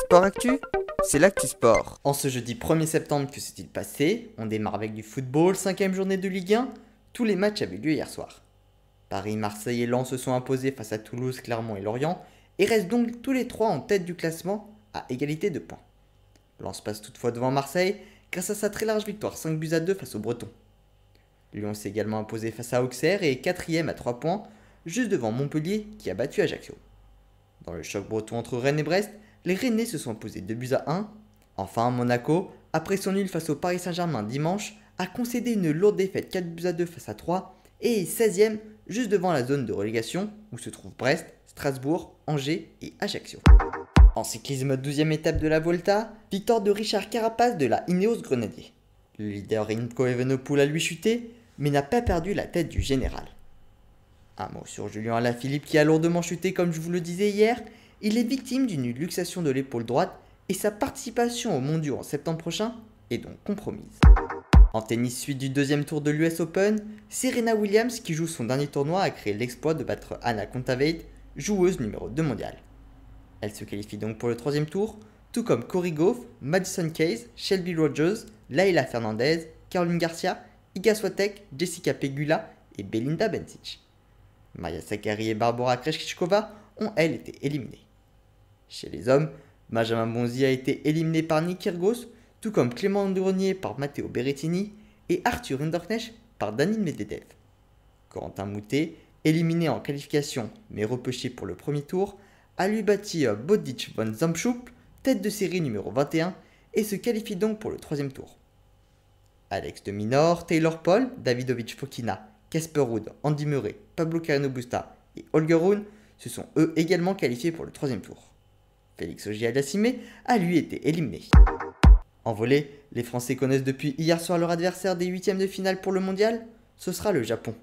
Sport Actu, c'est l'actu sport. En ce jeudi 1er septembre, que s'est-il passé? On démarre avec du football, 5ème journée de Ligue 1. Tous les matchs avaient lieu hier soir. Paris, Marseille et Lens se sont imposés face à Toulouse, Clermont et Lorient et restent donc tous les trois en tête du classement à égalité de points. Lens passe toutefois devant Marseille grâce à sa très large victoire 5-2 face aux Bretons. Lyon s'est également imposé face à Auxerre et est 4ème à 3 points, juste devant Montpellier qui a battu Ajaccio. Dans le choc breton entre Rennes et Brest, les Rennais se sont imposés 2-1. Enfin, Monaco, après son nul face au Paris Saint-Germain dimanche, a concédé une lourde défaite 4-2 face à 3 et est 16ème juste devant la zone de relégation où se trouvent Brest, Strasbourg, Angers et Ajaccio. En cyclisme, 12ème étape de la Volta, victoire de Richard Carapaz de la Ineos Grenadier. Le leader Remco Evenepoel a lui chuté, mais n'a pas perdu la tête du général. Un mot sur Julien Alaphilippe qui a lourdement chuté comme je vous le disais hier. Il est victime d'une luxation de l'épaule droite et sa participation au Mondiaux en septembre prochain est donc compromise. En tennis, suite du deuxième tour de l'US Open, Serena Williams, qui joue son dernier tournoi, a créé l'exploit de battre Anna Kontaveit, joueuse numéro 2 mondiale. Elle se qualifie donc pour le troisième tour, tout comme Cory Gauff, Madison Keys, Shelby Rogers, Layla Fernandez, Caroline Garcia, Iga Swiatek, Jessica Pegula et Belinda Bencic. Maria Sakkari et Barbora Krejcikova ont elles été éliminées. Chez les hommes, Benjamin Bonzi a été éliminé par Nick Kyrgios, tout comme Clément Grenier par Matteo Berrettini et Arthur Hinderknecht par Daniil Medvedev. Corentin Moutet, éliminé en qualification mais repêché pour le premier tour, a lui battu Bodic von Zandschulp, tête de série numéro 21, et se qualifie donc pour le troisième tour. Alex de Minaur, Taylor Paul, Davidovich Fokina, Casper Ruud, Andy Murray, Pablo Carreño Busta et Holger Rune se sont eux également qualifiés pour le troisième tour. Félix Auger-Aliassime a lui été éliminé. En volley, les Français connaissent depuis hier soir leur adversaire des huitièmes de finale pour le mondial, ce sera le Japon.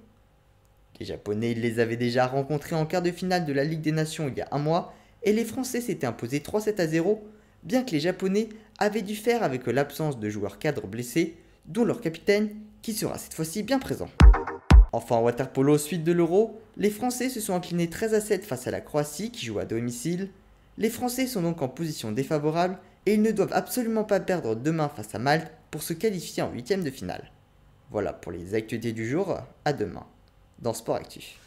Les Japonais les avaient déjà rencontrés en quart de finale de la Ligue des Nations il y a un mois et les Français s'étaient imposés 3-7-0, bien que les Japonais avaient dû faire avec l'absence de joueurs cadres blessés, dont leur capitaine qui sera cette fois-ci bien présent. Enfin en water-polo, suite de l'Euro, les Français se sont inclinés 13-7 face à la Croatie qui joue à domicile. Les Français sont donc en position défavorable et ils ne doivent absolument pas perdre demain face à Malte pour se qualifier en huitième de finale. Voilà pour les actualités du jour, à demain dans Sport Actu.